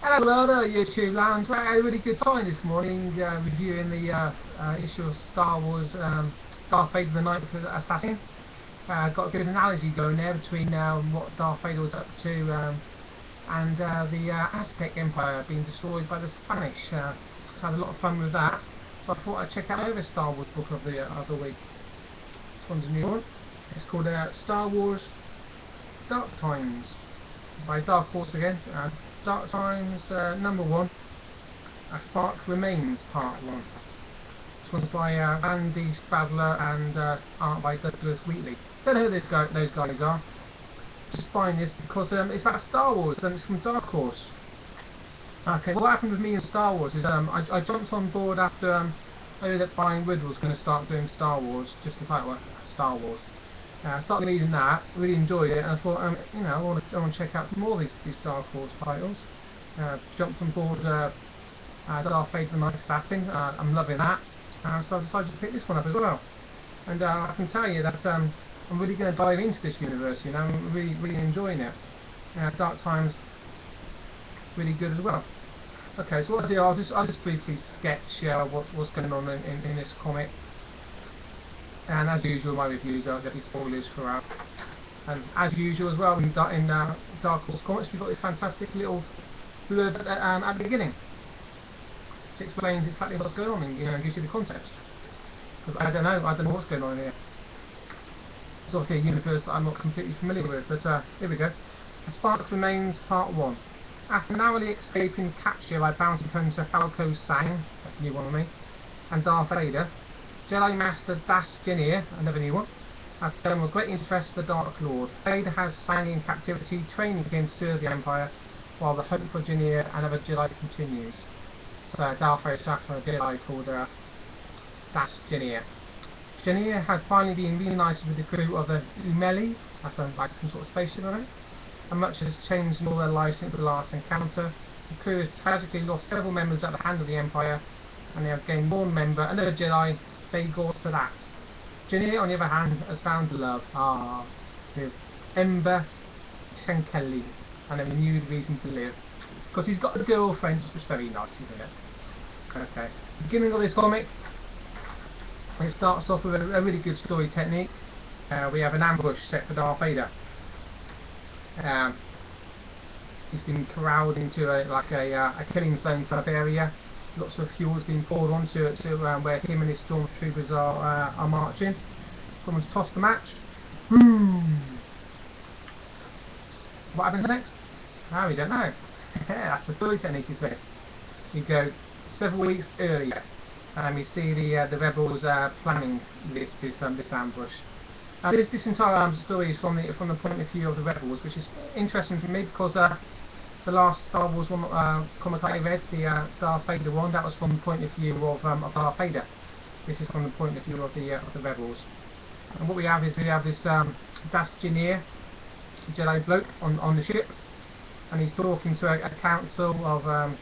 Hello, YouTube land. I had a really good time this morning reviewing the issue of Star Wars Darth Vader the Night Assassin. Got a good analogy going there between what Darth Vader was up to and the Aztec Empire being destroyed by the Spanish. So I had a lot of fun with that. So I thought I'd check out another Star Wars book of the week. This one's a new one. It's called Star Wars Dark Times by Dark Horse again. Dark Times number 1. A Spark Remains Part 1. This one's by Andy Stradley and art by Douglas Wheatley. Don't know who those guys are. Just buying this because it's about Star Wars and it's from Dark Horse. Okay, what happened with me in Star Wars is I jumped on board after I heard that Brian Wood was going to start doing Star Wars, just the title, Star Wars. I started reading that, really enjoyed it, and I thought, I want to check out some more of these Dark Horse titles. Jumped on board Darth Vader the Night Assassin. I'm loving that, so I decided to pick this one up as well. And I can tell you that I'm really going to dive into this universe. I'm really enjoying it. Dark Times, really good as well. Okay, so what I'll do, I'll just briefly sketch what's going on in this comic. And as usual, my reviews are going to be spoilers throughout. And as usual as well, in Dark Horse Comics, we've got this fantastic little blurb at the beginning, which explains exactly what's going on and gives you the context. Because I don't know what's going on here. It's obviously a universe that I'm not completely familiar with, but here we go. A Spark Remains Part 1. After narrowly escaping capture by bounty hunter Falco Sang, that's a new one on me, and Darth Vader, Jedi Master Dash Jinier, another new one, has become of great interest to the Dark Lord. Vader has Sang in captivity, training him to serve the Empire, while the hunt for Jinier and other Jedi continues. So Darth Vader sat for a Jedi called Dash Jinier. Jinier has finally been reunited with the crew of the Wheatley, that's like some sort of spaceship, I think, and much has changed in all their lives since the last encounter. The crew has tragically lost several members at the hand of the Empire, and they have gained one member, another Jedi, Bagor Sadat. Jinier, on the other hand, has found love, with Ember Shankeli, and a renewed reason to live. Because he's got a girlfriend, which is very nice, isn't it? Okay. Beginning of this comic, it starts off with a really good story technique. We have an ambush set for Darth Vader. He's been corralled into a killing zone type area. Lots of fuel's been poured onto it where him and his stormtroopers are marching. Someone's tossed the match. What happens next? We don't know. That's the story technique, you see. You go several weeks earlier, and we see the rebels planning this ambush. This entire story is from the point of view of the rebels, which is interesting for me because the last Star Wars one comic I read, the Darth Vader one, that was from the point of view of Darth Vader. This is from the point of view of the rebels. And what we have is this Dash Jinier, Jedi bloke on the ship, and he's talking to a council of I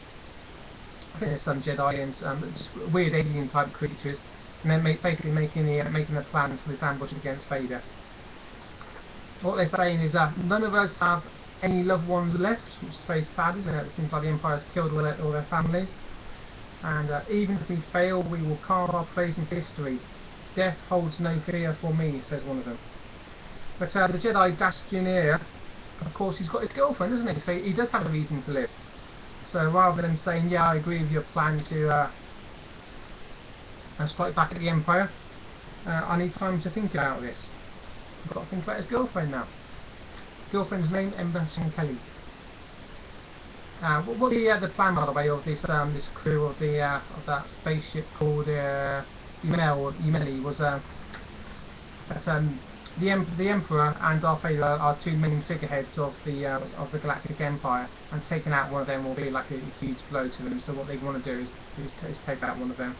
think there's some Jedi and just weird alien type creatures, and then basically making the plans for this ambush against Vader. What they're saying is that none of us have any loved ones left, which is very sad, isn't it? It seems like the Empire has killed all their families. And even if we fail, we will carve our place in history. Death holds no fear for me, says one of them. But the Jedi Dash Junior, of course, he's got his girlfriend, doesn't he? So he does have a reason to live. So rather than saying, yeah, I agree with your plan to strike back at the Empire, I need time to think about this. I've got to think about his girlfriend now. Girlfriend's name, Ember Shankeli. What the plan, by the way, of this crew of that spaceship called Wheatley was that the Emperor and Darth Vader are two main figureheads of the Galactic Empire, and taking out one of them will be like a huge blow to them. So what they want to do is take out one of them.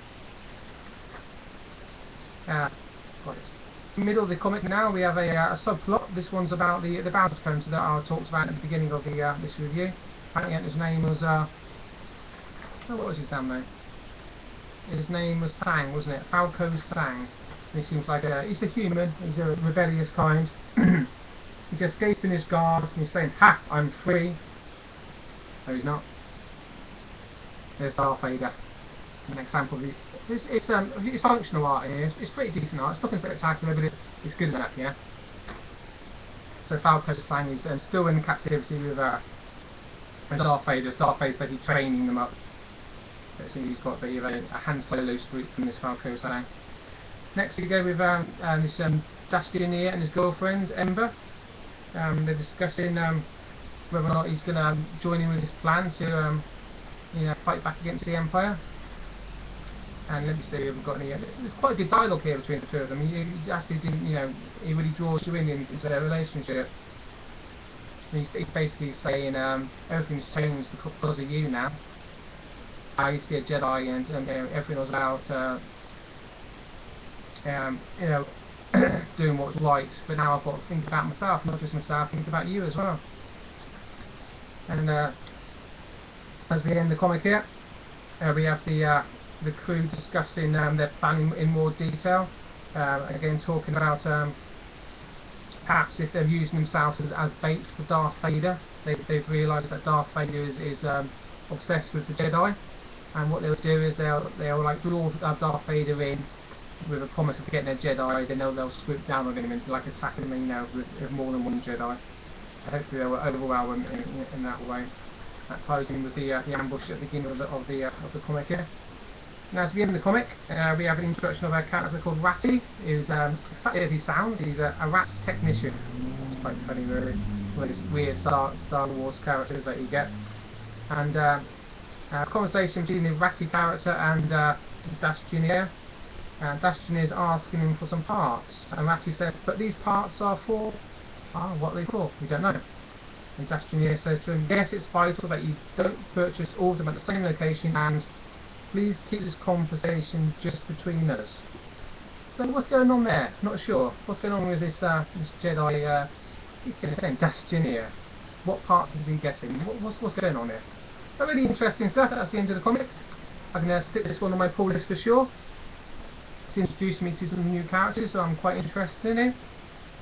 Got it. In the middle of the comic now, we have a subplot. This one's about the bounty hunter that I talked about at the beginning of this review. Apparently his name was what was his damn name? His name was Sang, wasn't it? Falco Sang. And he seems like he's a human. He's a rebellious kind. He's escaping his guards and he's saying, "Ha! I'm free." No, he's not. There's Darth Vader. An example of it. It's functional art here. It's pretty decent art. It's nothing spectacular, but it's good enough, yeah. So Falco's Slang is still in captivity with Darth Vader. Darth Vader's basically training them up. So he's got a Han Solo streak from this Falco Slang. Next we go with this Dash Jr. and his girlfriend Ember. They're discussing whether or not he's going to join in with his plan to fight back against the Empire. And let me see, we haven't got any. There's quite a good dialogue here between the two of them. He actually didn't, he really draws you into their relationship. He's basically saying everything's changed because of you now. I used to be a Jedi, and everything was about doing what's right, but now I've got to think about myself, not just myself, think about you as well. And as we end the comic here, we have the crew discussing their plan in more detail. Again, talking about perhaps if they're using themselves as bait for Darth Vader. They've realised that Darth Vader is obsessed with the Jedi, and what they'll do is they'll like draw Darth Vader in with a promise of getting a Jedi. Then they'll swoop down on him and like attack him, with more than one Jedi. Hopefully they'll overwhelm him in that way. That ties in with the ambush at the beginning of the comic here. Now, as we end the comic, we have an introduction of a character called Ratty, who's exactly as he sounds. He's a rats technician. It's quite funny, really. One of these weird Star Wars characters that you get. And a conversation between the Ratty character and Dash Jr. Dash Jr. is asking him for some parts, and Ratty says, "But these parts are for what are they for? We don't know." And Dash Jr. says to him, "Yes, it's vital that you don't purchase all of them at the same location, and please keep this conversation just between us." So what's going on there? Not sure. What's going on with this Jedi? He's going to say Dash Jr. What parts is he getting? What's going on there? But really interesting stuff. That's the end of the comic. I'm going to stick this one on my pull list for sure. It's introduced me to some new characters, so I'm quite interested in it.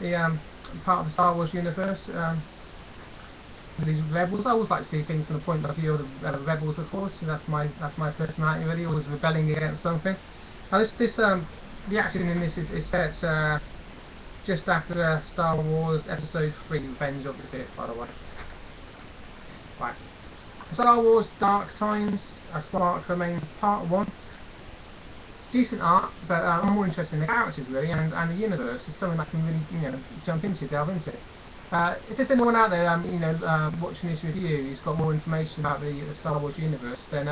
The part of the Star Wars universe. These rebels, I always like to see things from the point of view of the rebels, of course. So that's my personality, really, always rebelling against something. Now the action in this is set just after Star Wars Episode 3, Revenge of the Sith, by the way. Right. Star Wars Dark Times, A Spark Remains, Part 1. Decent art, but I'm more interested in the characters, really, and the universe. It's something I can really, delve into. If there's anyone out there, watching this review who's got more information about the Star Wars universe, then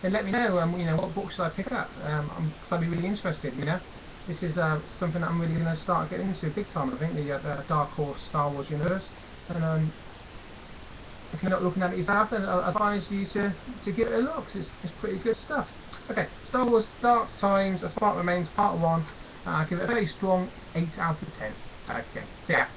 let me know. What book should I pick up? Because I'd be really interested. This is something that I'm really going to start getting into big time. I think the Dark Horse Star Wars universe. And if you're not looking at it yourself, then I advise you to give it a look. It's pretty good stuff. Okay, Star Wars Dark Times, A Spark Remains, Part 1. I give it a very strong 8 out of 10. Okay, so yeah.